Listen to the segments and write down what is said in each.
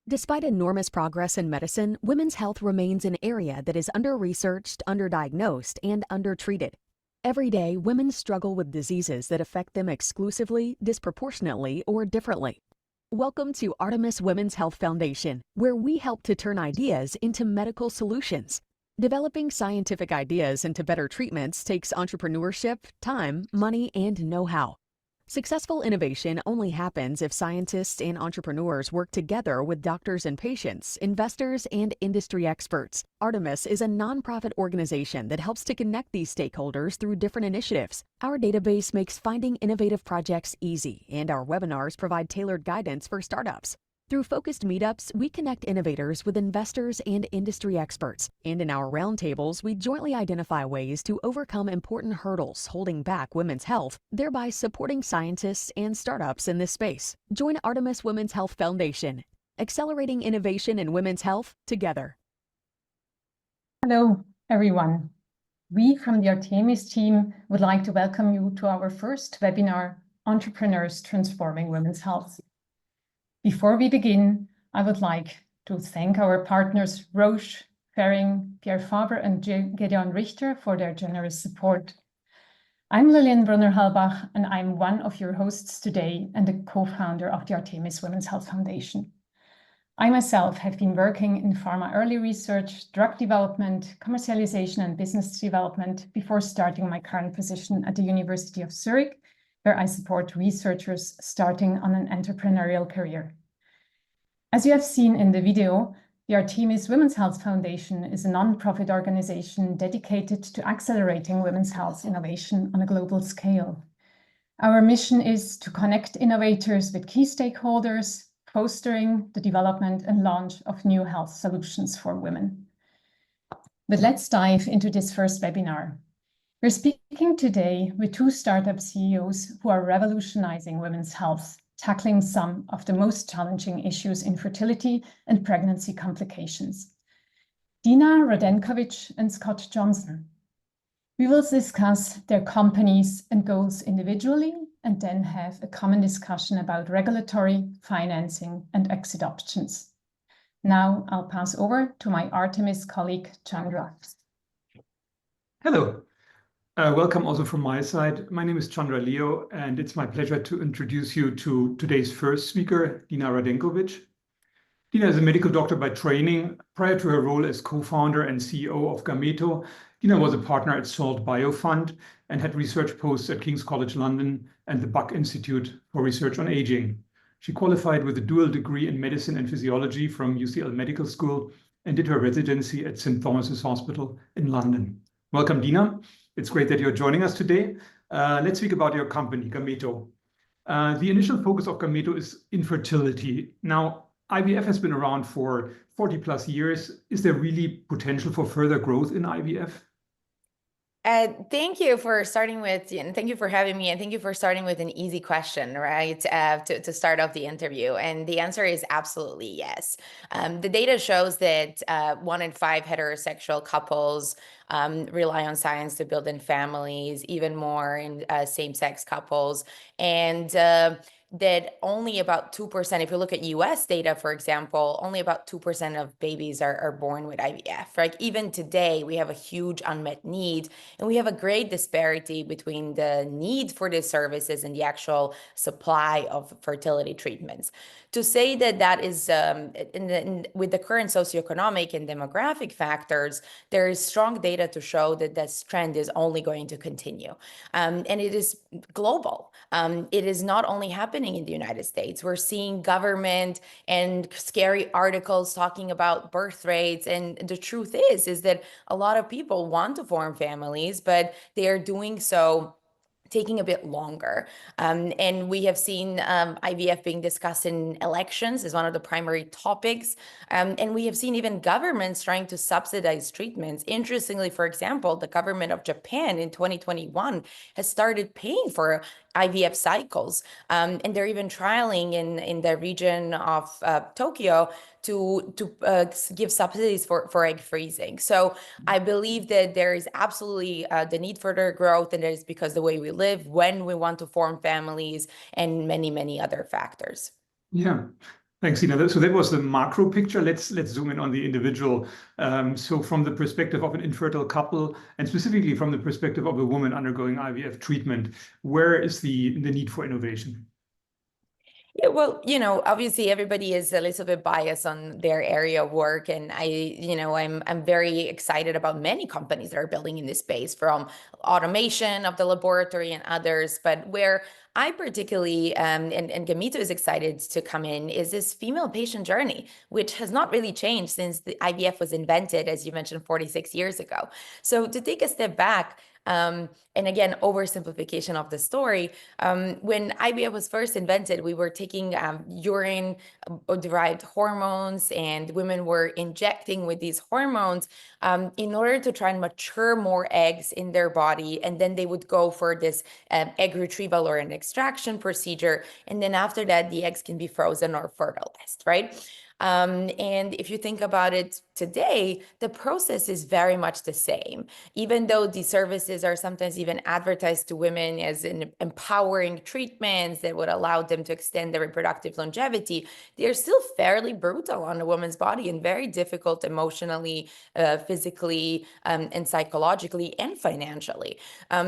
Despite enormous progress in medicine, women's health remains an area that is under-researched, underdiagnosed, and undertreated. Every day, women struggle with diseases that affect them exclusively, disproportionately, or differently. Welcome to Artemis Women's Health Foundation, where we help to turn ideas into medical solutions. Developing scientific ideas into better treatments takes entrepreneurship, time, money, and know-how. Successful innovation only happens if scientists and entrepreneurs work together with doctors and patients, investors, and industry experts. Artemis is a nonprofit organization that helps to connect these stakeholders through different initiatives. Our database makes finding innovative projects easy, and our webinars provide tailored guidance for startups. Through focused meetups, we connect innovators with investors and industry experts. And in our roundtables, we jointly identify ways to overcome important hurdles holding back women's health, thereby supporting scientists and startups in this space. Join Artemis Women's Health Foundation, accelerating innovation in women's health together. Hello, everyone. We from the Artemis team would like to welcome you to our first webinar, Entrepreneurs Transforming Women's Health. Before we begin, I would like to thank our partners Roche, Ferring, 𝗕𝗄𝗏𝗏 and Gedeon Richter for their generous support. I'm Liliane Brunner-Halbach, and I'm one of your hosts today and the co-founder of the Artemis Women's Health Foundation. I myself have been working in pharma early research, drug development, commercialization, and business development before starting my current position at the University of Zurich, where I support researchers starting on an entrepreneurial career. As you have seen in the video, the Artemis Women's Health Foundation is a non-profit organization dedicated to accelerating women's health innovation on a global scale. Our mission is to connect innovators with key stakeholders, fostering the development and launch of new health solutions for women. But let's dive into this first webinar. We're speaking today with two startup CEOs who are revolutionizing women's health, tackling some of the most challenging issues in fertility and pregnancy complications. Dina, Radenkovic, and Scott Johnson. We will discuss their companies and goals individually and then have a common discussion about regulatory, financing, and exit options. Now I'll pass over to my Artemis colleague, Chandra. Hello. Welcome also from my side. My name is Chandra Leo, and it's my pleasure to introduce you to today's first speaker, Dina Radenkovic. Dina is a medical doctor by training. Prior to her role as co-founder and CEO of Gameto, Dina was a partner at 𝗧𝗿𝗍𝗄𝗏 and had research posts at King's College London and the Buck Institute for Research on Aging. She qualified with a dual degree in medicine and physiology from UCL Medical School and did her residency at St. Thomas's Hospital in London. Welcome, Dina. It's great that you're joining us today. Let's speak about your company, Gameto. The initial focus of Gameto is infertility. Now, IVF has been around for 40 plus years. Is there really potential for further growth in IVF? Thank you for starting with, and thank you for having me, and thank you for starting with an easy question, right, to start off the interview. And the answer is absolutely yes. The data shows that 1 in 5 heterosexual couples rely on science to build in families, even more in same-sex couples. And that only about 2%, if you look at US data, for example, only about 2% of babies are born with IVF, right? Even today, we have a huge unmet need, and we have a great disparity between the need for these services and the actual supply of fertility treatments. To say that that is, with the current socioeconomic and demographic factors, there is strong data to show that this trend is only going to continue. And it is global. It is not only happening in the United States. We're seeing government and scary articles talking about birth rates. And the truth is that a lot of people want to form families, but they are doing so taking a bit longer. And we have seen IVF being discussed in elections as one of the primary topics. And we have seen even governments trying to subsidize treatments. Interestingly, for example, the government of Japan in 2021 has started paying for IVF cycles. And they're even trialing in the region of Tokyo to give subsidies for egg freezing. So I believe that there is absolutely the need for further growth, and it is because the way we live, when we want to form families, and many, many other factors. Yeah. Thanks, Dina. So that was the macro picture. Let's zoom in on the individual. So from the perspective of an infertile couple, and specifically from the perspective of a woman undergoing IVF treatment, where is the need for innovation? Yeah, well, obviously everybody is a little bit biased on their area of work, and I'm very excited about many companies that are building in this space, from automation of the laboratory and others. But where I particularly and Gameto is excited to come in is this female patient journey, which has not really changed since the IVF was invented, as you mentioned, 46 years ago. So to take a step back, and again, oversimplification of the story, when IVF was first invented, we were taking urine-derived hormones, and women were injecting with these hormones in order to try and mature more eggs in their body. And then they would go for this egg retrieval or an extraction procedure. And then after that, the eggs can be frozen or fertilized, right? And if you think about it today, the process is very much the same. Even though these services are sometimes even advertised to women as empowering treatments that would allow them to extend their reproductive longevity, they're still fairly brutal on a woman's body and very difficult emotionally, physically, and psychologically and financially.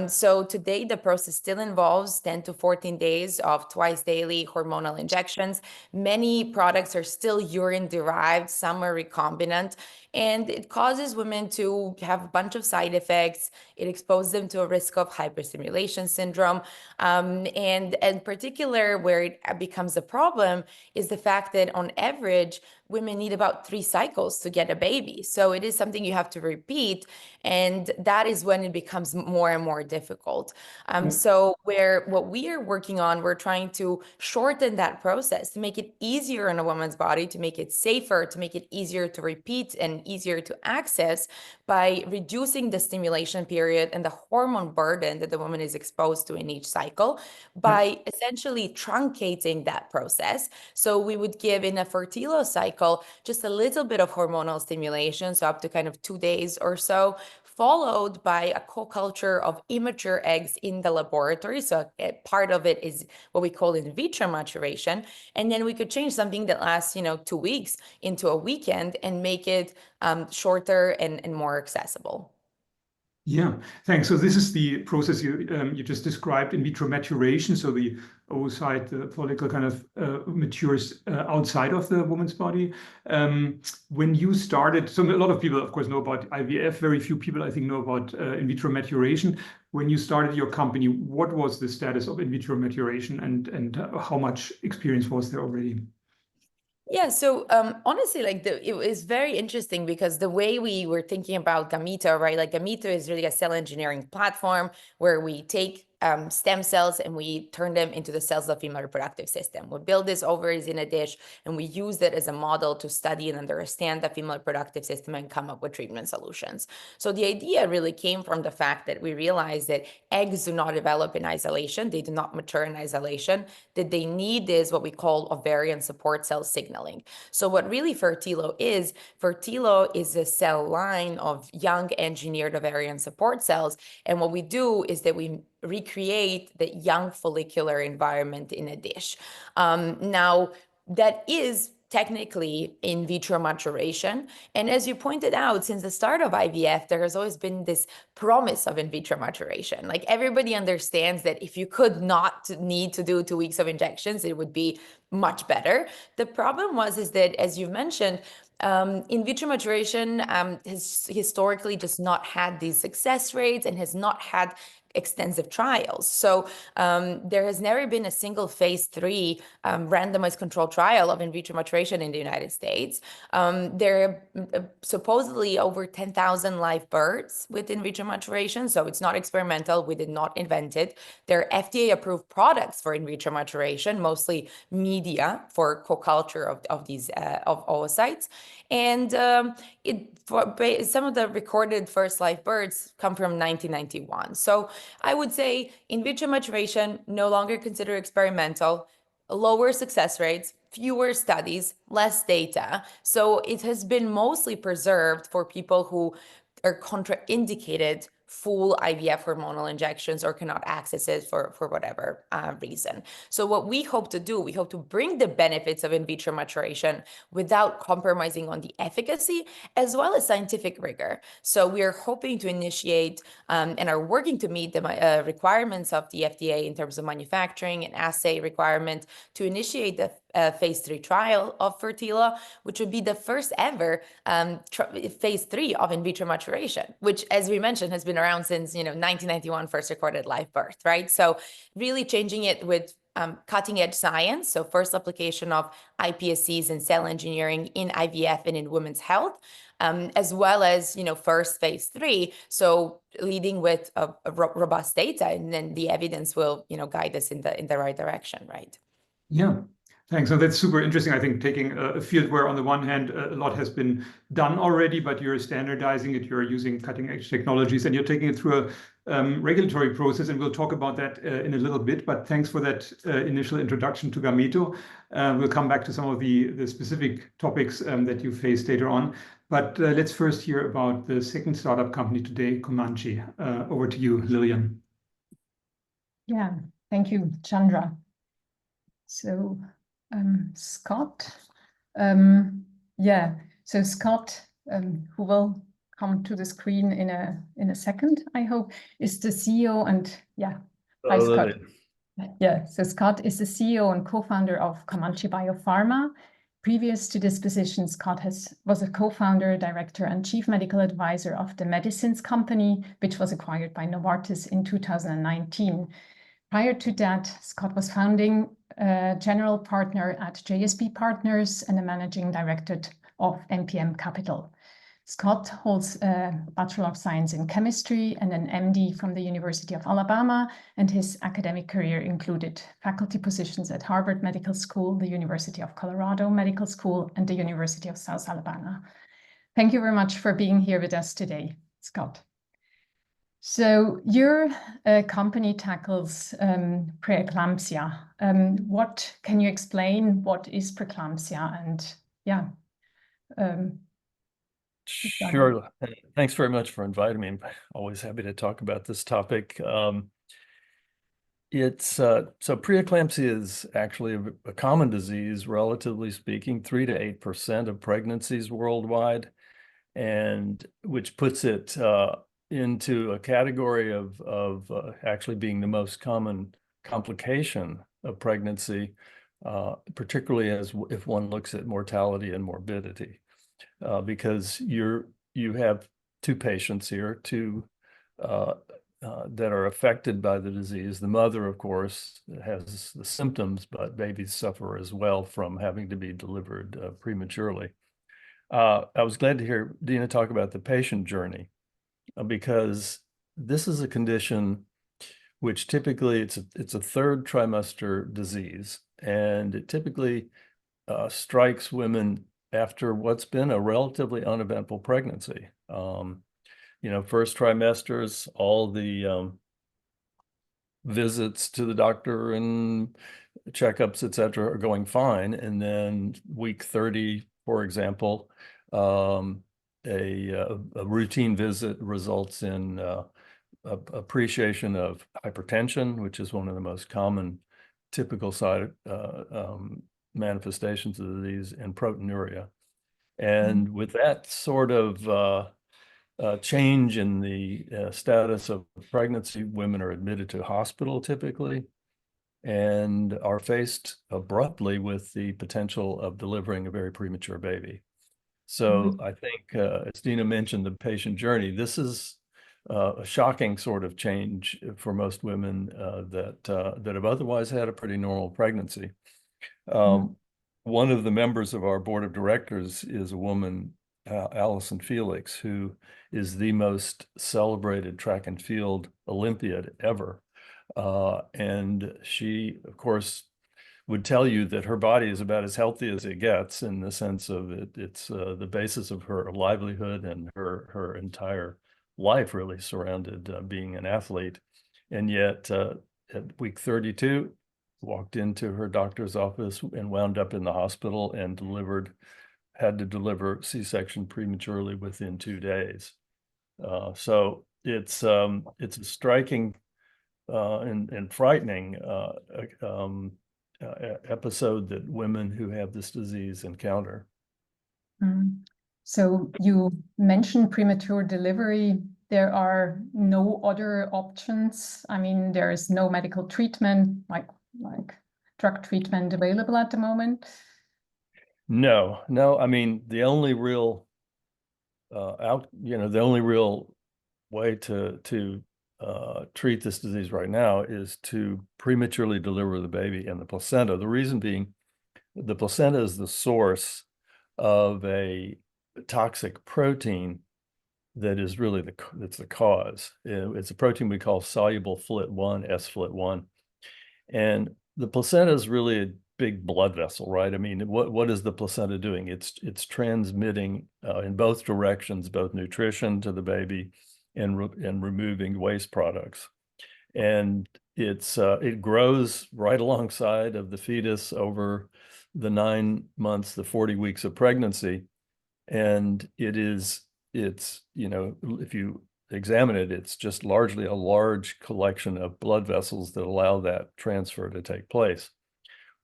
So today, the process still involves 10 to 14 days of twice daily hormonal injections. Many products are still urine-derived, some are recombinant, and it causes women to have a bunch of side effects. It exposes them to a risk of hyperstimulation syndrome. And in particular, where it becomes a problem is the fact that on average, women need about 3 cycles to get a baby. So it is something you have to repeat, and that is when it becomes more and more difficult. So what we are working on, we're trying to shorten that process to make it easier on a woman's body, to make it safer, to make it easier to repeat and easier to access by reducing the stimulation period and the hormone burden that the woman is exposed to in each cycle, by essentially truncating that process. So we would give in a fertile cycle just a little bit of hormonal stimulation, so up to kind of 2 days or so, followed by a co-culture of immature eggs in the laboratory. So part of it is what we call in vitro maturation. And then we could change something that lasts, 2 weeks into a weekend and make it shorter and more accessible. Yeah, thanks. So this is the process you just described, in vitro maturation. So the oocyte, the follicle kind of matures outside of the woman's body. When you started, so a lot of people, of course, know about IVF. Very few people, I think, know about in vitro maturation. When you started your company, what was the status of in vitro maturation, and how much experience was there already? Yeah, so honestly, it was very interesting because the way we were thinking about Gameto, right? Like Gameto is really a cell engineering platform where we take stem cells and we turn them into the cells of the female reproductive system. We build these ovaries in a dish and we use that as a model to study and understand the female reproductive system and come up with treatment solutions. So the idea really came from the fact that we realized that eggs do not develop in isolation. They do not mature in isolation. That they need is what we call ovarian support cell signaling. So what really Fertilo is a cell line of young engineered ovarian support cells. And what we do is that we recreate the young follicular environment in a dish. Now, that is technically in vitro maturation. And as you pointed out, since the start of IVF, there has always been this promise of in vitro maturation. Like everybody understands that if you could not need to do 2 weeks of injections, it would be much better. The problem is that, as you mentioned, in vitro maturation has historically just not had these success rates and has not had extensive trials. So there has never been a single phase 3 randomized controlled trial of in vitro maturation in the United States. There are supposedly over 10,000 live births with in vitro maturation. So it's not experimental. We did not invent it. There are FDA-approved products for in vitro maturation, mostly media for co-culture of these oocytes. And some of the recorded first live births come from 1991. So I would say in vitro maturation, no longer considered experimental, lower success rates, fewer studies, less data. So it has been mostly preserved for people who are contraindicated full IVF hormonal injections or cannot access it for whatever reason. So what we hope to do, we hope to bring the benefits of in vitro maturation without compromising on the efficacy as well as scientific rigor. So we are hoping to initiate and are working to meet the requirements of the FDA in terms of manufacturing and assay requirement to initiate the phase 3 trial of Fertila, which would be the first ever phase 3 of in vitro maturation, which, as we mentioned, has been around since 1991, first recorded live birth, right? So really changing it with cutting edge science. So first application of iPSCs and cell engineering in IVF and in women's health, as well as, first phase 3. So leading with robust data, and then the evidence will, guide us in the right direction, right? Yeah. Thanks. So that's super interesting. I think taking a field where on the one hand, a lot has been done already, but you're standardizing it, you're using cutting edge technologies, and you're taking it through a regulatory process. And we'll talk about that in a little bit, but thanks for that initial introduction to Gameto. We'll come back to some of the specific topics that you faced later on. But let's first hear about the second startup company today, Comanche. Over to you, Liliane. Yeah, thank you, Chandra. So Scott, so Scott, who will come to the screen in a second, I hope, is the CEO and hi Scott. Yeah, so Scott is the CEO and co-founder of Comanche Biopharma. Previous to this position, Scott was a co-founder, director, and chief medical advisor of the Medicines Company, which was acquired by Novartis in 2019. Prior to that, Scott was founding general partner at JSP Partners and a managing director of MPM Capital. Scott holds a Bachelor of Science in Chemistry and an MD from the University of Alabama, and his academic career included faculty positions at Harvard Medical School, the University of Colorado Medical School, and the University of South Alabama. Thank you very much for being here with us today, Scott. So your company tackles pre-eclampsia. What can you explain? What is preeclampsia? And sure. Thanks very much for inviting me. I'm always happy to talk about this topic. So preeclampsia is actually a common disease, relatively speaking, 3 to 8% of pregnancies worldwide, and which puts it into a category of actually being the most common complication of pregnancy, particularly if one looks at mortality and morbidity, because you have two patients here, that are affected by the disease. The mother, of course, has the symptoms, but babies suffer as well from having to be delivered prematurely. I was glad to hear Dina talk about the patient journey, because this is a condition which typically it's a third trimester disease, and it typically strikes women after what's been a relatively uneventful pregnancy. First trimesters, all the visits to the doctor and checkups, et cetera, are going fine. And then week 30, for example, a routine visit results in appreciation of hypertension, which is one of the most common typical side manifestations of the disease, and proteinuria. And with that sort of change in the status of pregnancy, women are admitted to hospital typically and are faced abruptly with the potential of delivering a very premature baby. So I think, as Dina mentioned, the patient journey, this is a shocking sort of change for most women that have otherwise had a pretty normal pregnancy. One of the members of our board of directors is a woman, Allyson Felix, who is the most celebrated track and field Olympiad ever. And she, of course, would tell you that her body is about as healthy as it gets, in the sense of it's the basis of her livelihood, and her entire life really surrounded being an athlete. And yet at week 32, walked into her doctor's office and wound up in the hospital and had to deliver C-section prematurely within 2 days. So it's a striking and frightening episode that women who have this disease encounter. So you mentioned premature delivery. There are no other options. I mean, there is no medical treatment, like drug treatment available at the moment. No. I mean, the only real the only real way to treat this disease right now is to prematurely deliver the baby and the placenta. The reason being, the placenta is the source of a toxic protein that is really it's the cause. It's a protein we call soluble FLT1, sFLT1. And the placenta is really a big blood vessel, right? I mean, what is the placenta doing? It's transmitting in both directions, both nutrition to the baby and removing waste products. And it grows right alongside of the fetus over the 9 months, the 40 weeks of pregnancy. And it's, if you examine it, it's just largely a large collection of blood vessels that allow that transfer to take place.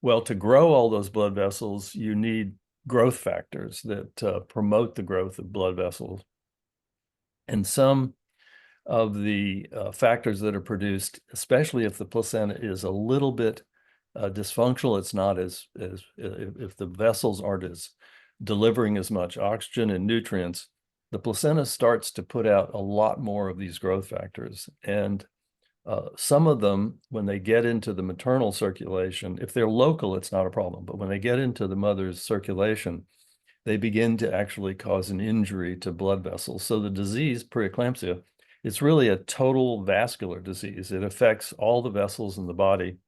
Well, to grow all those blood vessels, you need growth factors that promote the growth of blood vessels. And some of the factors that are produced, especially if the placenta is a little bit dysfunctional, it's not if the vessels aren't as delivering as much oxygen and nutrients, the placenta starts to put out a lot more of these growth factors. And some of them, when they get into the maternal circulation, if they're local, it's not a problem. But when they get into the mother's circulation, they begin to actually cause an injury to blood vessels. So the disease, pre-eclampsia, it's really a total vascular disease. It affects all the vessels in the body.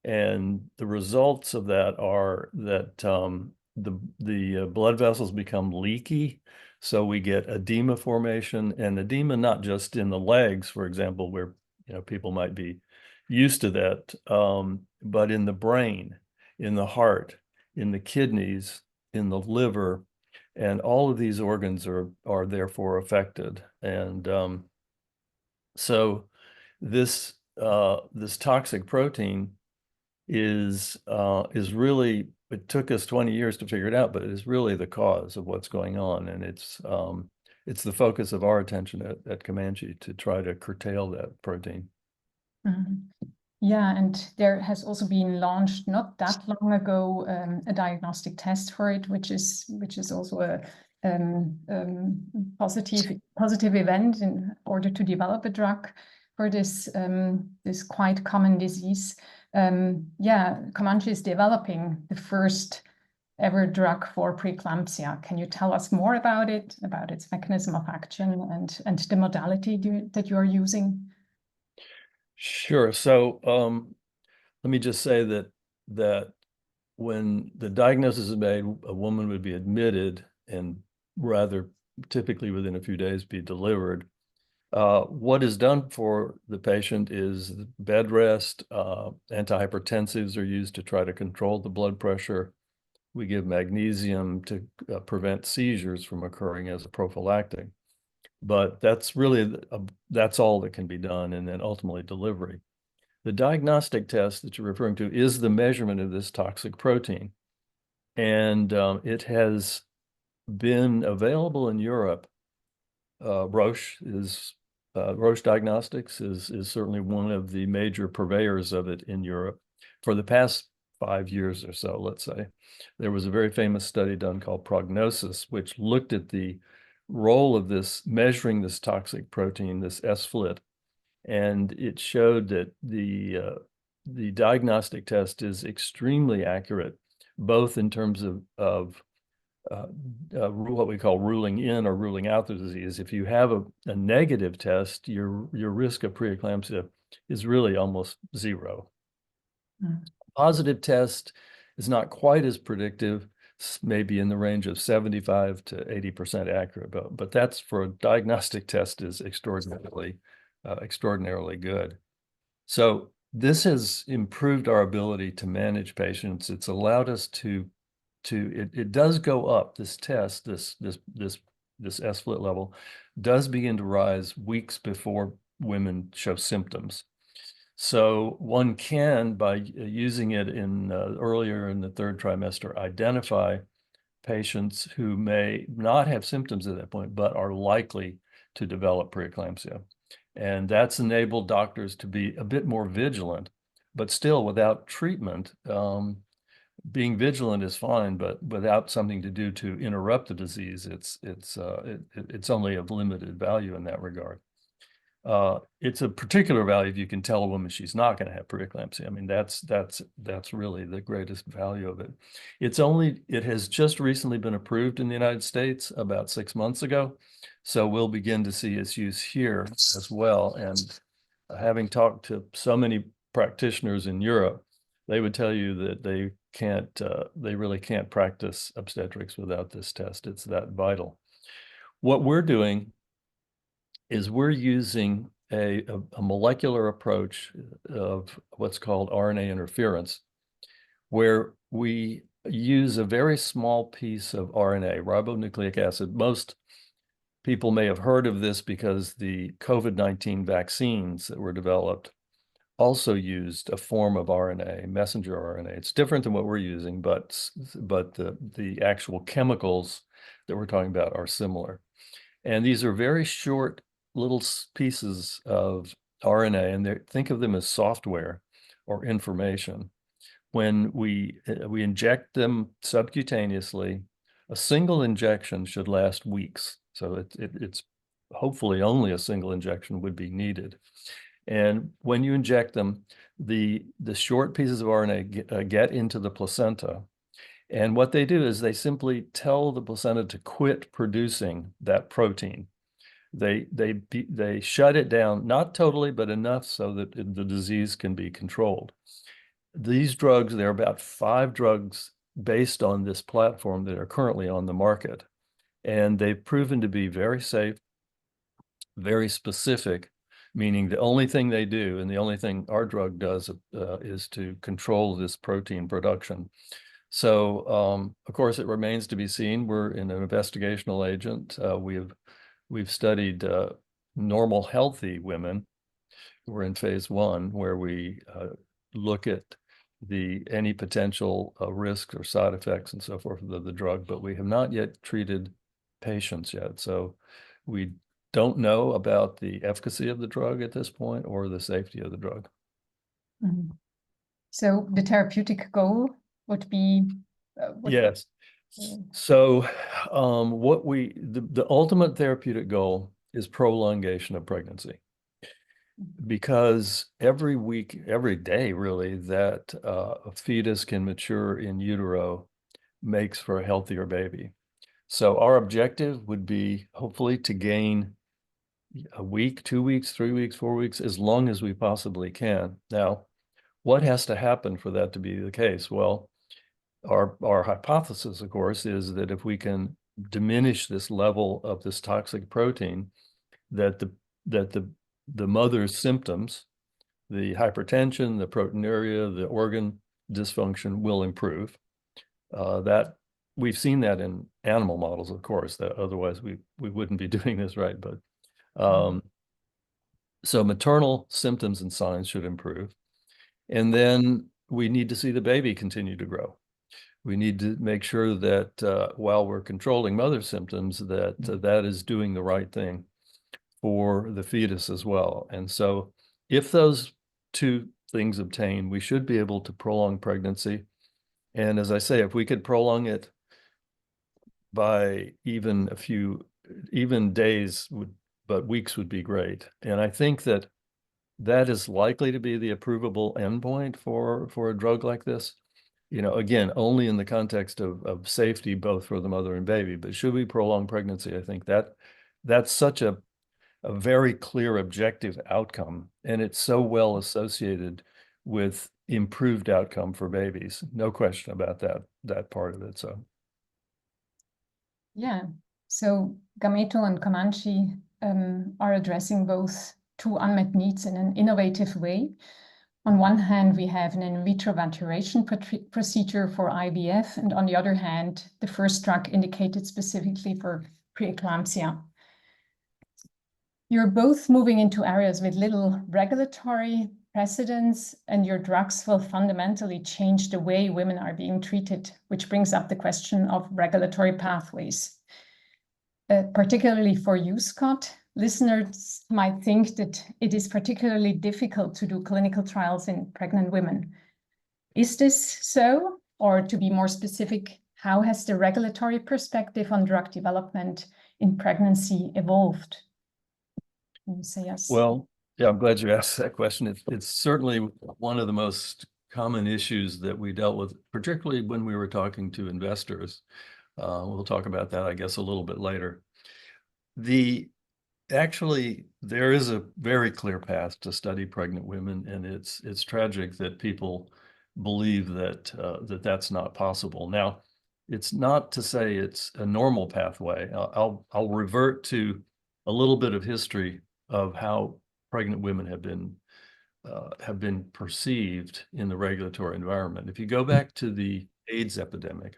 And the results of that are that the blood vessels become leaky. So we get edema formation, and edema not just in the legs, for example, where people might be used to that, but in the brain, in the heart, in the kidneys, in the liver, and all of these organs are therefore affected. And so this toxic protein is really, it took us 20 years to figure it out, but it is really the cause of what's going on. And it's the focus of our attention at Comanche to try to curtail that protein. Yeah, and there has also been launched not that long ago a diagnostic test for it, which is also a positive event in order to develop a drug for this this quite common disease. Comanche is developing the first ever drug for preeclampsia. Can you tell us more about it, about its mechanism of action and the modality that you are using? Sure. So let me just say that when the diagnosis is made, a woman would be admitted and rather typically within a few days be delivered. What is done for the patient is bed rest. Antihypertensives are used to try to control the blood pressure. We give magnesium to prevent seizures from occurring as a prophylactic. But that's really, that's all that can be done, and then ultimately delivery. The diagnostic test that you're referring to is the measurement of this toxic protein. And it has been available in Europe. Roche Diagnostics is certainly one of the major purveyors of it in Europe. For the past 5 years or so, let's say, there was a very famous study done called Prognosis, which looked at the role of this, measuring this toxic protein, this sFLT, and it showed that the diagnostic test is extremely accurate, both in terms of what we call ruling in or ruling out the disease. If you have a negative test, your risk of preeclampsia is really almost zero. Positive test is not quite as predictive, maybe in the range of 75 to 80% accurate, but that's, for a diagnostic test, is extraordinarily good. So this has improved our ability to manage patients. It's allowed us it does go up, this test, this this 𝗪 level, does begin to rise weeks before women show symptoms. So one can, by using it in earlier in the 3rd trimester, identify patients who may not have symptoms at that point, but are likely to develop preeclampsia. And that's enabled doctors to be a bit more vigilant, but still without treatment. Being vigilant is fine, but without something to do to interrupt the disease, it's only of limited value in that regard. It's a particular value if you can tell a woman she's not going to have preeclampsia. I mean, that's really the greatest value of it. It has just recently been approved in the United States about 6 months ago, so we'll begin to see its use here as well. And having talked to so many practitioners in Europe, they would tell you that they really can't practice obstetrics without this test. It's that vital. What we're doing is we're using a molecular approach of what's called RNA interference, where we use a very small piece of RNA, ribonucleic acid. Most people may have heard of this because the COVID-19 vaccines that were developed also used a form of RNA, messenger RNA. It's different than what we're using, but the actual chemicals that we're talking about are similar. And these are very short little pieces of RNA, and think of them as software or information. When we inject them subcutaneously, a single injection should last weeks. So it's hopefully only a single injection would be needed. And when you inject them, the short pieces of RNA get into the placenta. And what they do is they simply tell the placenta to quit producing that protein. They shut it down, not totally, but enough so that the disease can be controlled. These drugs, there are about 5 drugs based on this platform that are currently on the market. And they've proven to be very safe, very specific, meaning the only thing they do and the only thing our drug does is to control this protein production. So, of course, it remains to be seen. We're an investigational agent. We've studied normal, healthy women. We're in phase 1, where we look at any potential risks or side effects and so forth of the drug, but we have not yet treated patients yet. So we don't know about the efficacy of the drug at this point or the safety of the drug. Mm-hmm. So the therapeutic goal would be? Yes. So the ultimate therapeutic goal is prolongation of pregnancy, because every week, every day really, that a fetus can mature in utero makes for a healthier baby. So our objective would be hopefully to gain a week, 2 weeks, 3 weeks, 4 weeks, as long as we possibly can. Now, what has to happen for that to be the case? Well, our hypothesis, of course, is that if we can diminish this level of this toxic protein, that the mother's symptoms, the hypertension, the proteinuria, the organ dysfunction will improve. That we've seen that in animal models, of course, that otherwise we wouldn't be doing this, right? But so maternal symptoms and signs should improve. And then we need to see the baby continue to grow. We need to make sure that while we're controlling mother symptoms, that is doing the right thing for the fetus as well. And so if those 2 things obtain, we should be able to prolong pregnancy. And as I say, if we could prolong it by even a few, even days, but weeks would be great. And I think that is likely to be the approvable endpoint for a drug like this. You know, again, only in the context of safety, both for the mother and baby. But should we prolong pregnancy, I think that's such a very clear objective outcome, and it's so well associated with improved outcome for babies. No question about that part of it. So, yeah. So Gameto and Comanche are addressing both 2 unmet needs in an innovative way. On one hand, we have an in vitro maturation procedure for IVF, and on the other hand, the first drug indicated specifically for pre-eclampsia. You're both moving into areas with little regulatory precedence, and your drugs will fundamentally change the way women are being treated, which brings up the question of regulatory pathways. Particularly for you, Scott, listeners might think that it is particularly difficult to do clinical trials in pregnant women. Is this so? Or to be more specific, how has the regulatory perspective on drug development in pregnancy evolved? Can you say yes? Well, yeah, I'm glad you asked that question. It's certainly one of the most common issues that we dealt with, particularly when we were talking to investors. We'll talk about that, I guess, a little bit later. Actually, there is a very clear path to study pregnant women, and it's tragic that people believe that that's not possible. Now, it's not to say it's a normal pathway. I'll revert to a little bit of history of how pregnant women have been perceived in the regulatory environment. If you go back to the AIDS epidemic,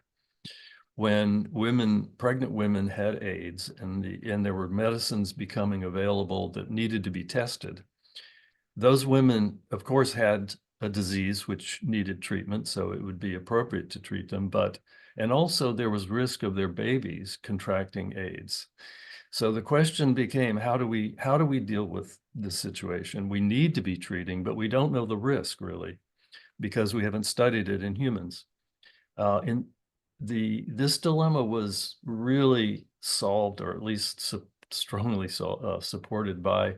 when pregnant women had AIDS and there were medicines becoming available that needed to be tested, those women, of course, had a disease which needed treatment, so it would be appropriate to treat them, and also there was risk of their babies contracting AIDS. So the question became, how do we deal with this situation? We need to be treating, but we don't know the risk really, because we haven't studied it in humans. This dilemma was really solved, or at least strongly supported by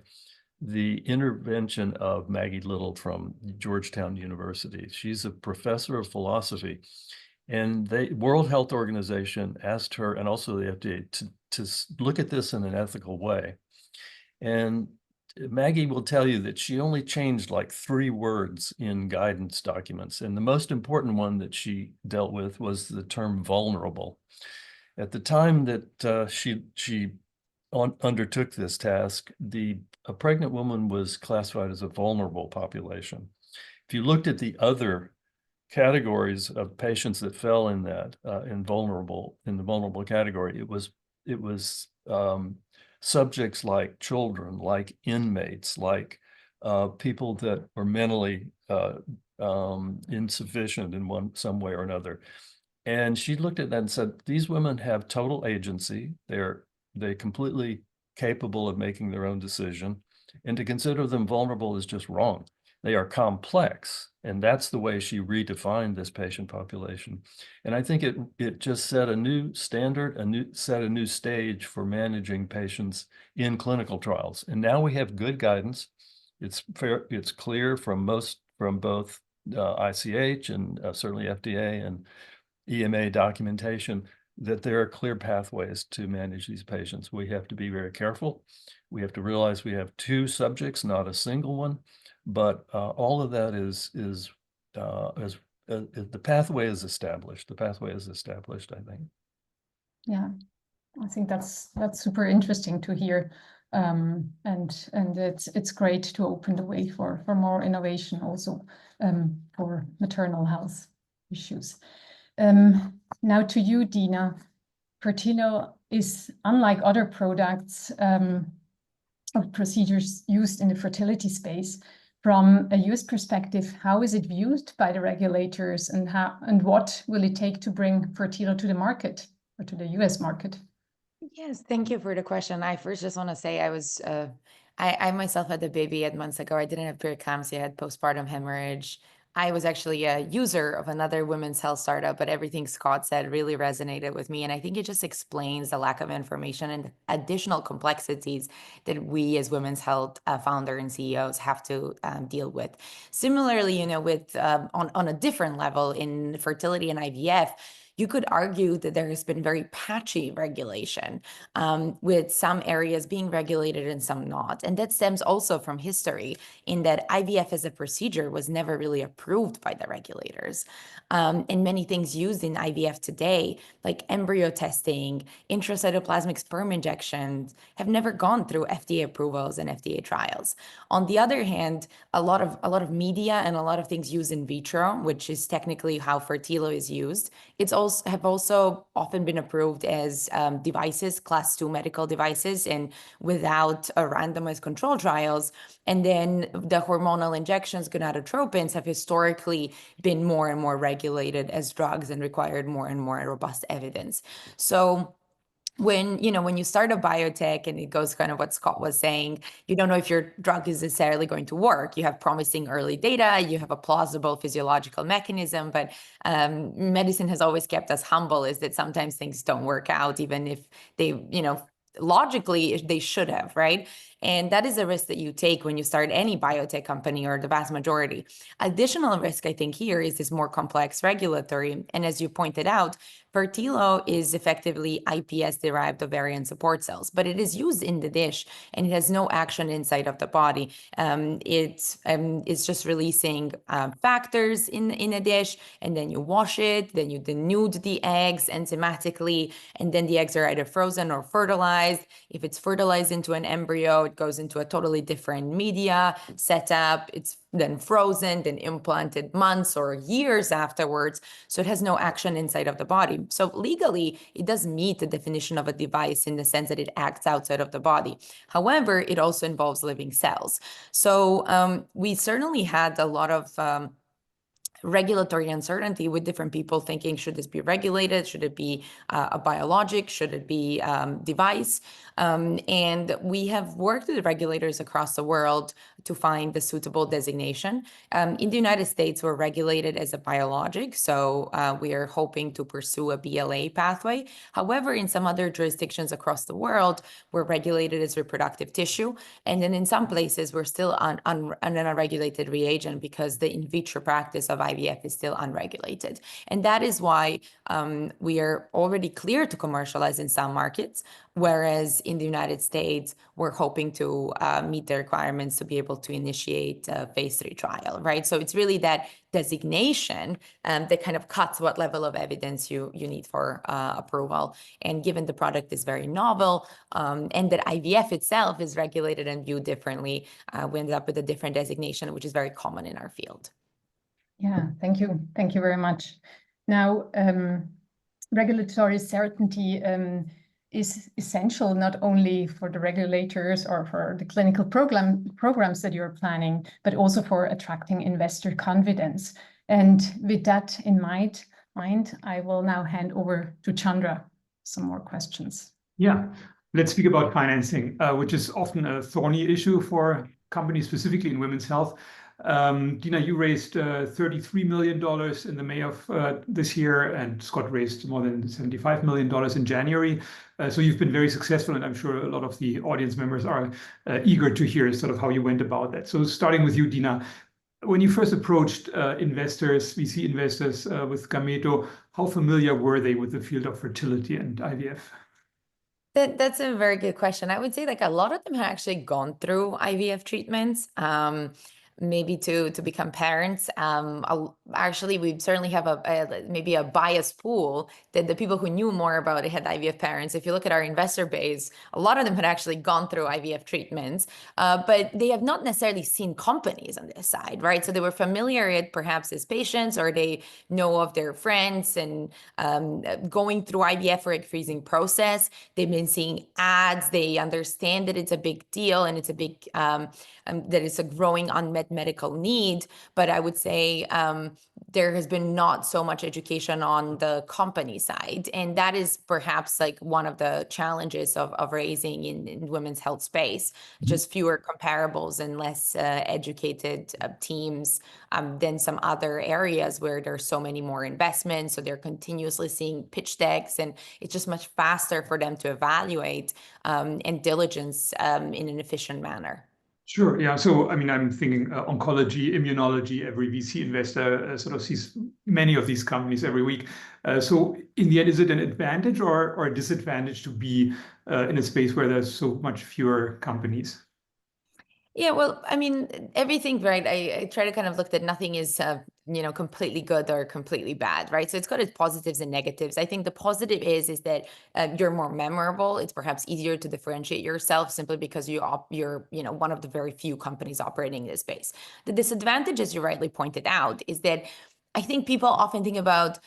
the intervention of Maggie Little from Georgetown University. She's a professor of philosophy, and the World Health Organization asked her, and also the FDA, to look at this in an ethical way. And Maggie will tell you that she only changed like 3 words in guidance documents. And the most important one that she dealt with was the term vulnerable. At the time that she undertook this task, a pregnant woman was classified as a vulnerable population. If you looked at the other categories of patients that fell in that in the vulnerable category, it was subjects like children, like inmates, like people that were mentally insufficient in some way or another. And she looked at that and said, these women have total agency. They're completely capable of making their own decision. And to consider them vulnerable is just wrong. They are complex. And that's the way she redefined this patient population. And I think it just set a new standard, set a new stage for managing patients in clinical trials. And now we have good guidance. It's clear from both ICH and certainly FDA and EMA documentation that there are clear pathways to manage these patients. We have to be very careful. We have to realize we have 2 subjects, not a single one. But all of that the pathway is established. The pathway is established, I think. Yeah, I think that's super interesting to hear, and it's great to open the way for more innovation also for maternal health issues. Now to you, Dina. Fertility is unlike other products or procedures used in the fertility space. From a US perspective, how is it viewed by the regulators, and what will it take to bring Fertility to the market or to the US market? Yes, thank you for the question. I first just want to say I myself had a baby 8 months ago. I didn't have preeclampsia, I had postpartum hemorrhage. I was actually a user of another women's health startup, but everything Scott said really resonated with me. And I think it just explains the lack of information and additional complexities that we as women's health founders and CEOs have to deal with. Similarly, with on a different level in fertility and IVF, you could argue that there has been very patchy regulation, with some areas being regulated and some not. And that stems also from history, in that IVF as a procedure was never really approved by the regulators. And many things used in IVF today, like embryo testing, intracytoplasmic sperm injections, have never gone through FDA approvals and FDA trials. On the other hand, a lot of media and a lot of things used in vitro, which is technically how Fertility is used, it's also have also often been approved as devices, class 2 medical devices, and without a randomized control trials. And then the hormonal injections, gonadotropins, have historically been more and more regulated as drugs and required more and more robust evidence. So when you start a biotech, and it goes kind of what Scott was saying, you don't know if your drug is necessarily going to work. You have promising early data, you have a plausible physiological mechanism, but medicine has always kept us humble, is that sometimes things don't work out, even if they, logically they should have, right? And that is a risk that you take when you start any biotech company, or the vast majority. Additional risk, I think, here is this more complex regulatory. And as you pointed out, Fertilo is effectively iPS-derived ovarian support cells, but it is used in the dish, and it has no action inside of the body. It's just releasing factors in a dish, and then you wash it, then you denude the eggs enzymatically, and then the eggs are either frozen or fertilized. If it's fertilized into an embryo, it goes into a totally different media setup. It's then frozen, then implanted months or years afterwards. So it has no action inside of the body. So legally, it does meet the definition of a device in the sense that it acts outside of the body. However, it also involves living cells. So we certainly had a lot of regulatory uncertainty with different people thinking, should this be regulated? Should it be a biologic? Should it be device? And we have worked with regulators across the world to find the suitable designation. In the United States, we're regulated as a biologic, so we are hoping to pursue a BLA pathway. However, in some other jurisdictions across the world, we're regulated as reproductive tissue. And then in some places, we're still on an unregulated reagent, because the in vitro practice of IVF is still unregulated. And that is why we are already clear to commercialize in some markets, whereas in the United States, we're hoping to meet the requirements to be able to initiate a phase 3 trial, right? So it's really that designation that kind of cuts what level of evidence you need for approval. And given the product is very novel, and that IVF itself is regulated and viewed differently, we ended up with a different designation, which is very common in our field. Yeah, thank you. Thank you very much. Now, regulatory certainty is essential not only for the regulators or for the clinical programs that you're planning, but also for attracting investor confidence. And with that in mind, I will now hand over to Chandra. Some more questions. Yeah, let's speak about financing, which is often a thorny issue for companies, specifically in women's health. Dina, you raised $33 million in the May of this year, and Scott raised more than $75 million in January. So you've been very successful, and I'm sure a lot of the audience members are eager to hear sort of how you went about that. So starting with you, Dina, when you first approached investors, VC investors with Gameto, how familiar were they with the field of fertility and IVF? That's a very good question. I would say like a lot of them have actually gone through IVF treatments. Maybe to become parents. Actually, we certainly have maybe a biased pool that the people who knew more about it had IVF parents. If you look at our investor base, a lot of them had actually gone through IVF treatments, but they have not necessarily seen companies on this side, right? So they were familiar perhaps as patients, or they know of their friends and going through IVF or egg freezing process. They've been seeing ads. They understand that it's a big deal, and it's a big, that it's a growing unmet medical need. But I would say there has been not so much education on the company side. And that is perhaps like one of the challenges of raising in women's health space, just fewer comparables and less educated teams than some other areas where there's so many more investments. So they're continuously seeing pitch decks, and it's just much faster for them to evaluate and diligence in an efficient manner. Sure. Yeah. So, I mean, I'm thinking oncology, immunology. Every VC investor sort of sees many of these companies every week. So, in the end, is it an advantage or a disadvantage to be in a space where there's so much fewer companies? Yeah, well, I mean, everything, right? I try to kind of look that nothing is, completely good or completely bad, right? So it's got its positives and negatives. I think the positive is that you're more memorable. It's perhaps easier to differentiate yourself simply because you're one of the very few companies operating in this space. The disadvantage, as you rightly pointed out, is that I think people often think about,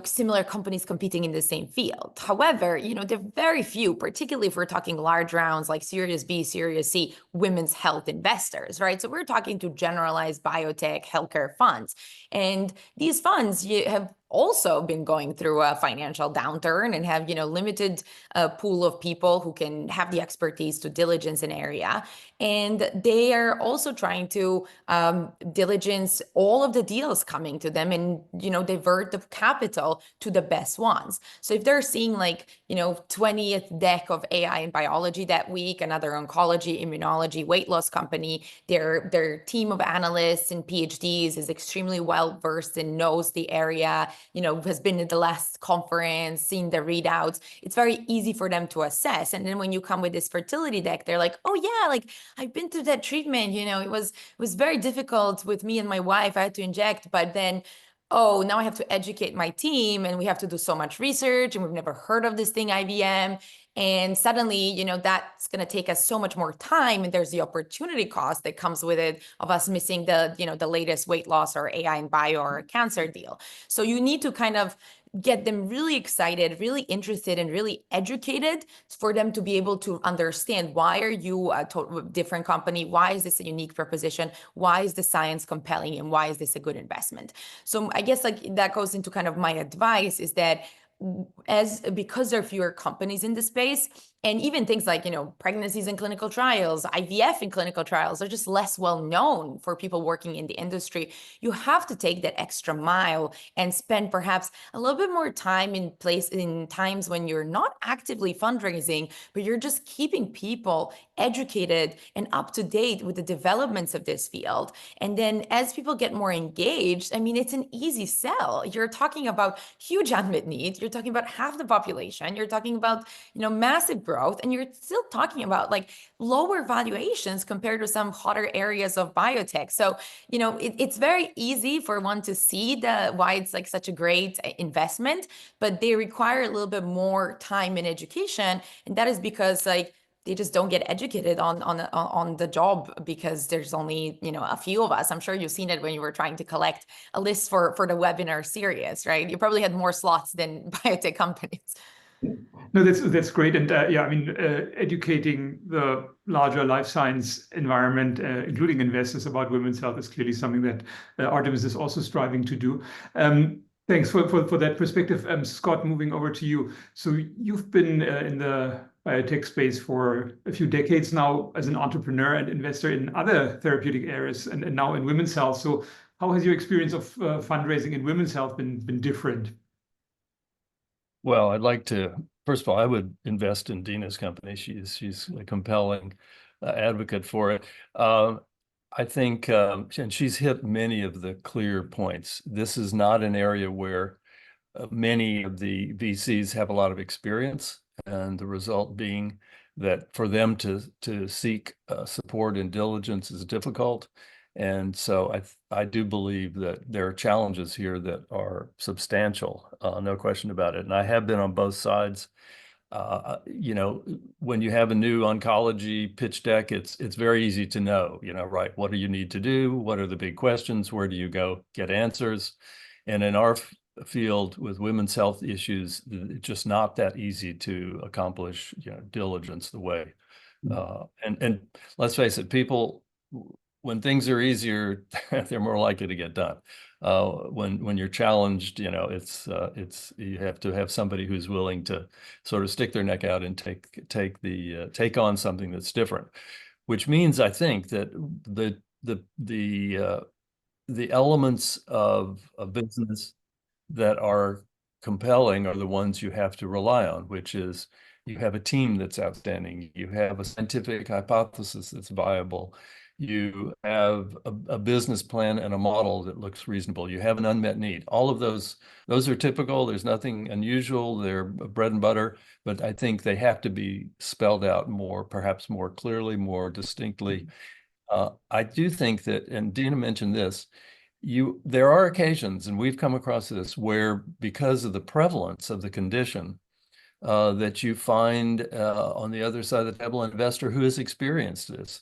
similar companies competing in the same field. However, there are very few, particularly if we're talking large rounds like Series B, Series C, women's health investors, right? So we're talking to generalized biotech healthcare funds. And these funds have also been going through a financial downturn and have, limited pool of people who can have the expertise to diligence an area. And they are also trying to diligence all of the deals coming to them and, divert the capital to the best ones. So if they're seeing 20th deck of AI and biology that week, another oncology, immunology, weight loss company, their team of analysts and PhDs is extremely well versed and knows the area, has been at the last conference, seen the readouts. It's very easy for them to assess. And then when you come with this fertility deck, they're like, oh yeah, I've been through that treatment, it was very difficult with me and my wife. I had to inject, but then, oh, now I have to educate my team and we have to do so much research and we've never heard of this thing, IVM. And suddenly, that's going to take us so much more time. And there's the opportunity cost that comes with it of us missing the latest weight loss or AI and bio or cancer deal. So you need to kind of get them really excited, really interested, and really educated for them to be able to understand, why are you a different company? Why is this a unique proposition? Why is the science compelling? And why is this a good investment? So I guess that goes into kind of my advice is that because there are fewer companies in the space, and even things like, pregnancies in clinical trials, IVF in clinical trials are just less well known for people working in the industry. You have to take that extra mile and spend perhaps a little bit more time in times when you're not actively fundraising, but you're just keeping people educated and up to date with the developments of this field. And then as people get more engaged, it's an easy sell. You're talking about huge unmet needs. You're talking about half the population. You're talking about, massive growth, and you're still talking about lower valuations compared to some hotter areas of biotech. So, it's very easy for one to see why it's such a great investment, but they require a little bit more time and education. And that is because they just don't get educated on the job because there's only, a few of us. I'm sure you've seen it when you were trying to collect a list for the webinar series, right? You probably had more slots than biotech companies. No, that's great. And educating the larger life science environment, including investors, about women's health is clearly something that Artemis is also striving to do. Thanks for that perspective. Scott, moving over to you. So you've been in the biotech space for a few decades now as an entrepreneur and investor in other therapeutic areas and now in women's health. So how has your experience of fundraising in women's health been different? Well, I'd like to, first of all, I would invest in Dina's company. She's a compelling advocate for it. I think, and she's hit many of the clear points. This is not an area where many of the VCs have a lot of experience, and the result being that for them to seek support and diligence is difficult. And so I do believe that there are challenges here that are substantial, no question about it. And I have been on both sides. When you have a new oncology pitch deck, it's very easy to know, right, what do you need to do? What are the big questions? Where do you go get answers? And in our field with women's health issues, it's just not that easy to accomplish, diligence the way. And let's face it, people, when things are easier, they're more likely to get done. When you're challenged, it's you have to have somebody who's willing to sort of stick their neck out and take on something that's different, which means I think that the elements of a business that are compelling are the ones you have to rely on, which is you have a team that's outstanding, you have a scientific hypothesis that's viable, you have a business plan and a model that looks reasonable, you have an unmet need. All of those are typical. There's nothing unusual. They're bread and butter, but I think they have to be spelled out perhaps more clearly, more distinctly. I do think that, and Dina mentioned this, there are occasions, and we've come across this, where because of the prevalence of the condition, that you find on the other side of the table an investor who has experienced this,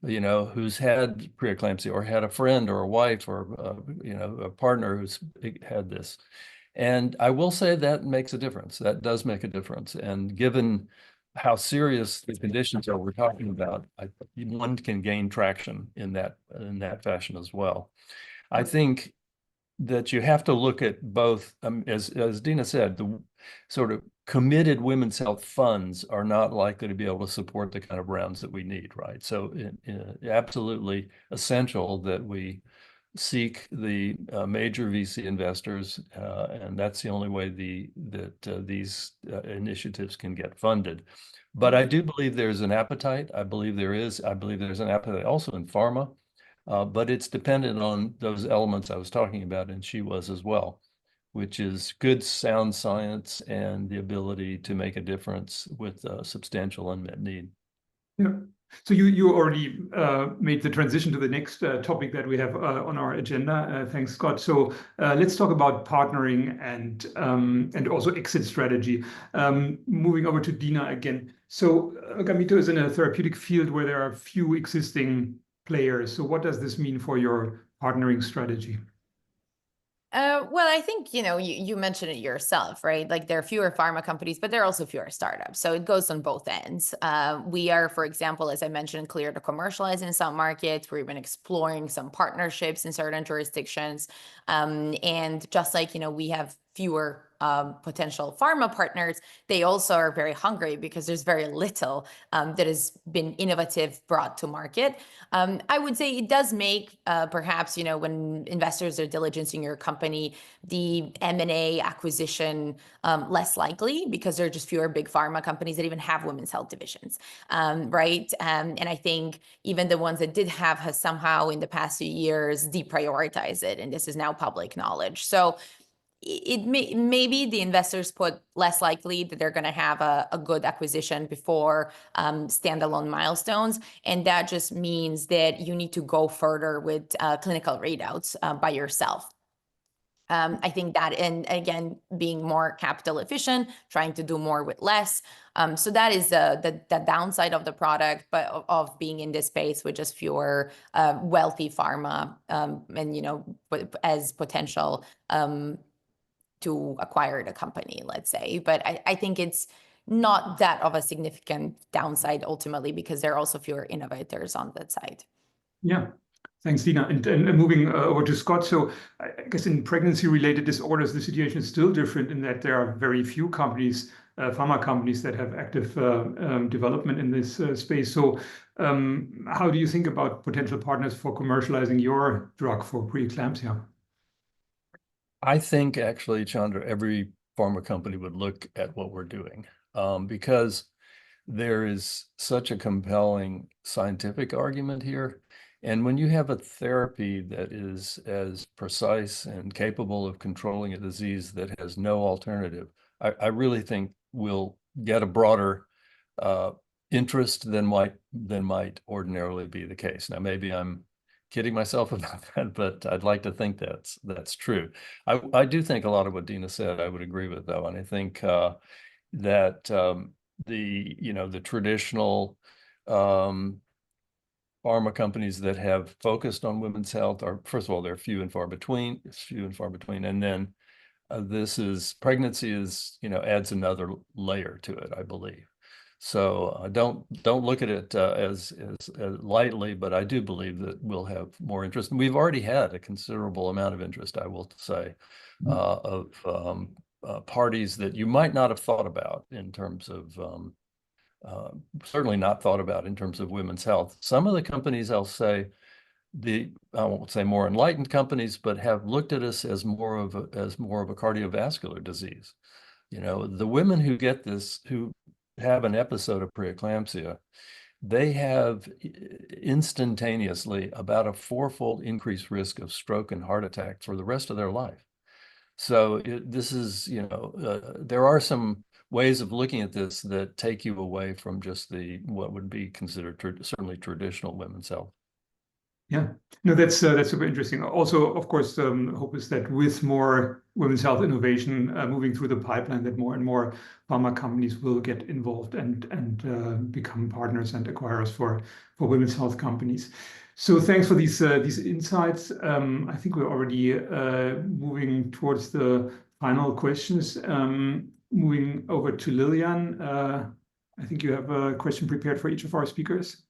who's had pre-eclampsia or had a friend or a wife or a partner who's had this. And I will say that makes a difference. That does make a difference. And given how serious the conditions are we're talking about, one can gain traction in that fashion as well. I think that you have to look at both, as Dina said, the sort of committed women's health funds are not likely to be able to support the kind of rounds that we need, right? So absolutely essential that we seek the major VC investors, and that's the only way that these initiatives can get funded. But I do believe there's an appetite. I believe there's an appetite also in pharma, but it's dependent on those elements I was talking about, and she was as well, which is good, sound science and the ability to make a difference with substantial unmet need. Yeah. So you already made the transition to the next topic that we have on our agenda. Thanks, Scott. So let's talk about partnering and also exit strategy. Moving over to Dina again. So Gameto is in a therapeutic field where there are few existing players. So what does this mean for your partnering strategy? Well, I think, you mentioned it yourself, right? Like there are fewer pharma companies, but there are also fewer startups. So it goes on both ends. We are, for example, as I mentioned, clear to commercialize in some markets. We're even exploring some partnerships in certain jurisdictions. And just like, we have fewer potential pharma partners, they also are very hungry because there's very little that has been innovative brought to market. I would say it does make perhaps, when investors are diligencing your company, the M&A acquisition less likely because there are just fewer big pharma companies that even have women's health divisions, right? And I think even the ones that did have somehow in the past few years deprioritized it, and this is now public knowledge. So maybe the investors put less likely that they're going to have a good acquisition before standalone milestones. And that just means that you need to go further with clinical readouts by yourself. I think that, and again, being more capital efficient, trying to do more with less. So that is the downside of the product, but of being in this space with just fewer wealthy pharma and, as potential to acquire the company, let's say. But I think it's not that of a significant downside ultimately because there are also fewer innovators on that side. Yeah, thanks, Dina. And moving over to Scott. So I guess in pregnancy-related disorders, the situation is still different in that there are very few companies, pharma companies that have active development in this space. So how do you think about potential partners for commercializing your drug for pre-eclampsia? I think actually, Chandra, every pharma company would look at what we're doing because there is such a compelling scientific argument here. And when you have a therapy that is as precise and capable of controlling a disease that has no alternative, I really think we'll get a broader interest than might ordinarily be the case. Now, maybe I'm kidding myself about that, but I'd like to think that's true. I do think a lot of what Dina said I would agree with, though, and I think that the traditional pharma companies that have focused on women's health are, first of all, they're few and far between. It's few and far between, and then pregnancy is adds another layer to it, I believe. So don't look at it as lightly, but I do believe that we'll have more interest. And we've already had a considerable amount of interest, I will say, of parties that you might not have thought about in terms of, certainly not thought about in terms of women's health. Some of the companies, I'll say, I won't say more enlightened companies, but have looked at us as more of a cardiovascular disease. The women who get this, who have an episode of preeclampsia, they have instantaneously about a 4-fold increased risk of stroke and heart attack for the rest of their life. So this is, there are some ways of looking at this that take you away from just what would be considered certainly traditional women's health. Yeah, no, that's super interesting. Also, of course, hope is that with more women's health innovation moving through the pipeline, that more and more pharma companies will get involved and become partners and acquirers for women's health companies. So thanks for these insights. I think we're already moving towards the final questions. Moving over to Liliane. I think you have a question prepared for each of our speakers.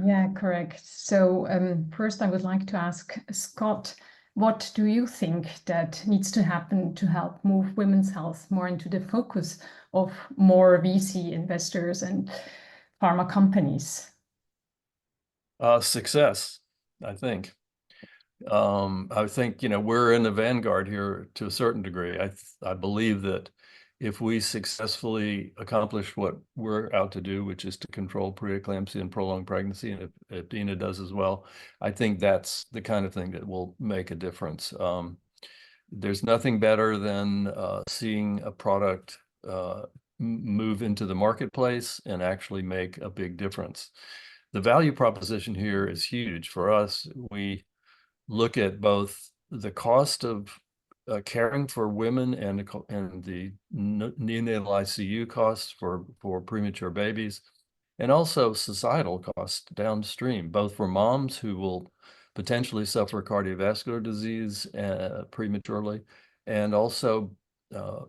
Yeah, correct. So first I would like to ask Scott, what do you think that needs to happen to help move women's health more into the focus of more VC investors and pharma companies? Success, I think. I think, we're in the vanguard here to a certain degree. I believe that if we successfully accomplish what we're out to do, which is to control preeclampsia and prolonged pregnancy, and if Dina does as well, I think that's the kind of thing that will make a difference. There's nothing better than seeing a product move into the marketplace and actually make a big difference. The value proposition here is huge for us. We look at both the cost of caring for women and the neonatal ICU costs for premature babies, and also societal costs downstream, both for moms who will potentially suffer cardiovascular disease prematurely, and also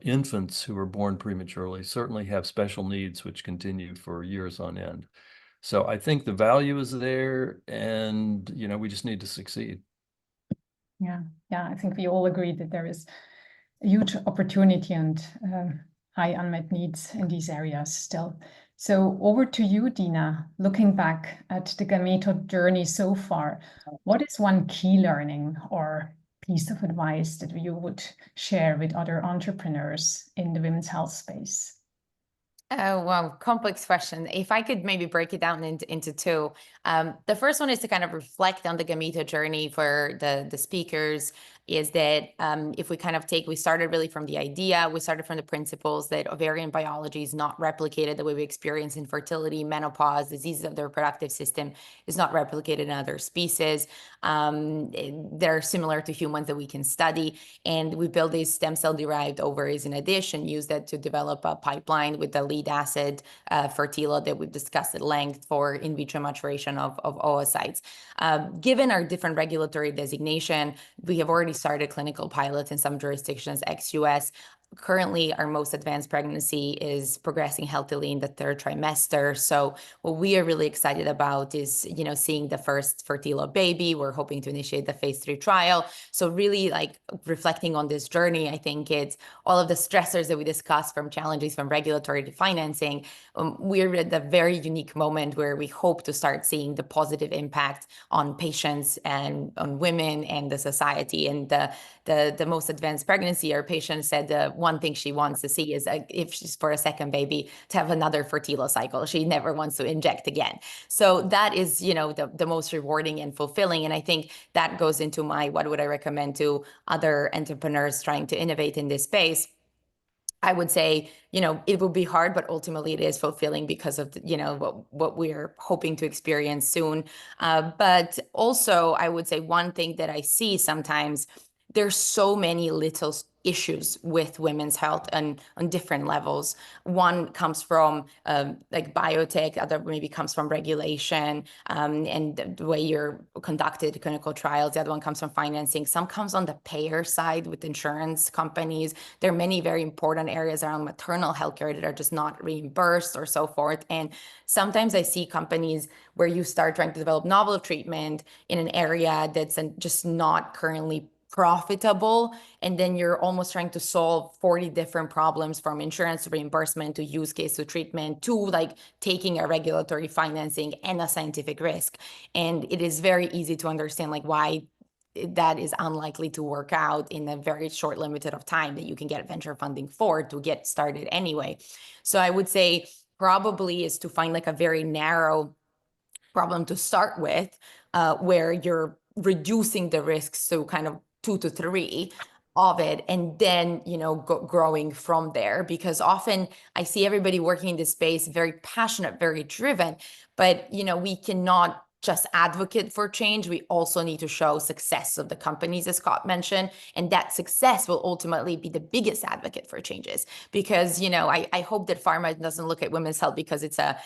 infants who are born prematurely certainly have special needs which continue for years on end. So I think the value is there, and we just need to succeed. Yeah, I think we all agree that there is a huge opportunity and high unmet needs in these areas still. So over to you, Dina. Looking back at the Gameto journey so far, what is one key learning or piece of advice that you would share with other entrepreneurs in the women's health space? Well, complex question. If I could maybe break it down into two. The first one is to kind of reflect on the Gameto journey for the speakers, is that if we kind of we started really from the idea, we started from the principles that ovarian biology is not replicated the way we experience infertility, menopause, diseases of the reproductive system is not replicated in other species. They're similar to humans that we can study. And we built these stem cell derived ovaries in addition, use that to develop a pipeline with the lead asset, Fertility, that we've discussed at length for in vitro maturation of oocytes. Given our different regulatory designation, we have already started clinical pilots in some jurisdictions ex-US. Currently, our most advanced pregnancy is progressing healthily in the third trimester. So what we are really excited about is, seeing the first fertile baby. We're hoping to initiate the phase 3 trial. So really reflecting on this journey, I think it's all of the stressors that we discussed, from challenges from regulatory to financing. We're at a very unique moment where we hope to start seeing the positive impact on patients and on women and the society. And the most advanced pregnancy, our patient said one thing she wants to see is if she's for a second baby, to have another fertile cycle. She never wants to inject again. So that is, the most rewarding and fulfilling. And I think that goes into what would I recommend to other entrepreneurs trying to innovate in this space. I would say, it will be hard, but ultimately it is fulfilling because of, what we're hoping to experience soon. But also, I would say one thing that I see sometimes, there's so many little issues with women's health and on different levels. One comes from biotech, other maybe comes from regulation and the way you're conducted clinical trials. The other one comes from financing. Some comes on the payer side with insurance companies. There are many very important areas around maternal health care that are just not reimbursed or so forth. And sometimes I see companies where you start trying to develop novel treatment in an area that's just not currently profitable, and then you're almost trying to solve 40 different problems, from insurance to reimbursement to use case to treatment to taking a regulatory financing and a scientific risk. And it is very easy to understand why that is unlikely to work out in a very short limited of time that you can get venture funding for to get started anyway. So I would say probably is to find a very narrow problem to start with, where you're reducing the risks to kind of 2 to 3 of it, and then, growing from there. Because often I see everybody working in this space, very passionate, very driven, but, we cannot just advocate for change. We also need to show success of the companies, as Scott mentioned, and that success will ultimately be the biggest advocate for changes. Because, I hope that pharma doesn't look at women's health because it's a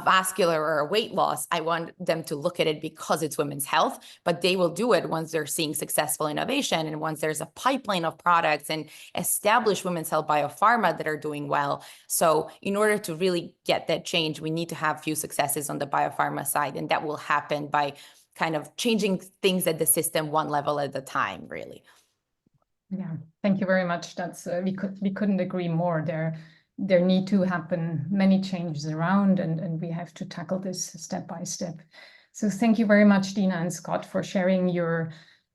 vascular or a weight loss. I want them to look at it because it's women's health, but they will do it once they're seeing successful innovation and once there's a pipeline of products and established women's health biopharma that are doing well. So in order to really get that change, we need to have few successes on the biopharma side, and that will happen by kind of changing things at the system one level at a time, really. Yeah, thank you very much. That's we couldn't agree more. There need to happen many changes around, and we have to tackle this step by step. So thank you very much, Dina and Scott, for sharing your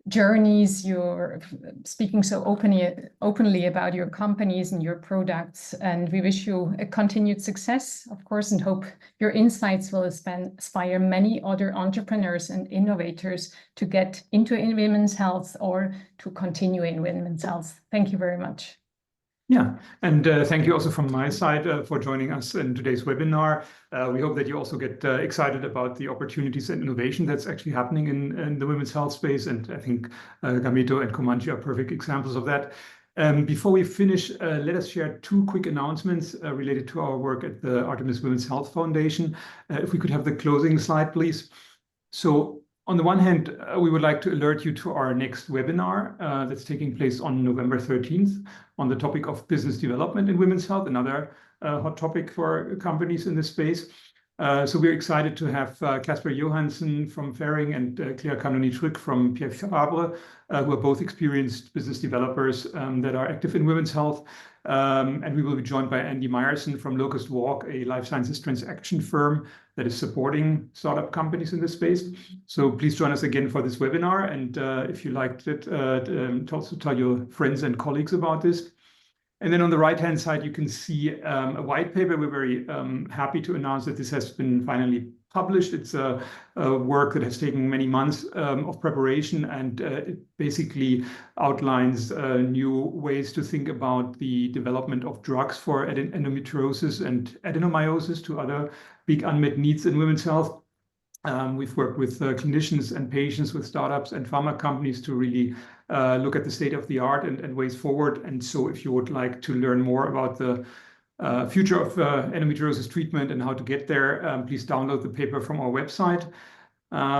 journeys. You're speaking so openly about your companies and your products, and we wish you a continued success, of course, and hope your insights will inspire many other entrepreneurs and innovators to get into women's health or to continue in women's health. Thank you very much. Yeah, and thank you also from my side for joining us in today's webinar. We hope that you also get excited about the opportunities and innovation that's actually happening in the women's health space. And I think Gameto and Comanche are perfect examples of that. Before we finish, let us share two quick announcements related to our work at the Artemis Women's Health Foundation. If we could have the closing slide, please. So on the one hand, we would like to alert you to our next webinar that's taking place on November 13th on the topic of business development in women's health, another hot topic for companies in this space. So we're excited to have Casper Johansson from Ferring and Claire Canoni-Trück from 𝗕𝗫𝗄𝗏, who are both experienced business developers that are active in women's health. And we will be joined by Andy Meyerson from Locust Walk, a life sciences transaction firm that is supporting startup companies in this space. So please join us again for this webinar. And if you liked it, also tell your friends and colleagues about this. And then on the right-hand side, you can see a white paper. We're very happy to announce that this has been finally published. It's a work that has taken many months of preparation, and it basically outlines new ways to think about the development of drugs for endometriosis and adenomyosis, two other big unmet needs in women's health. We've worked with clinicians and patients, with startups and pharma companies to really look at the state of the art and ways forward. And so if you would like to learn more about the future of endometriosis treatment and how to get there, please download the paper from our website.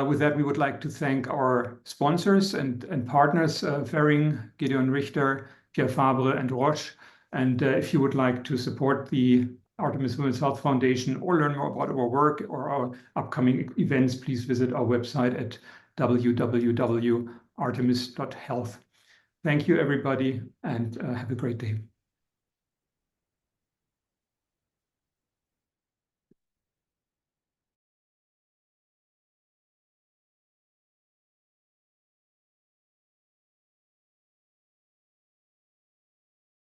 With that, we would like to thank our sponsors and partners, Ferring, Gedeon Richter, 𝗕𝗫𝗄𝗏, and Roche. And if you would like to support the Artemis Women's Health Foundation or learn more about our work or our upcoming events, please visit our website at www.artemis.health. Thank you, everybody, and have a great day.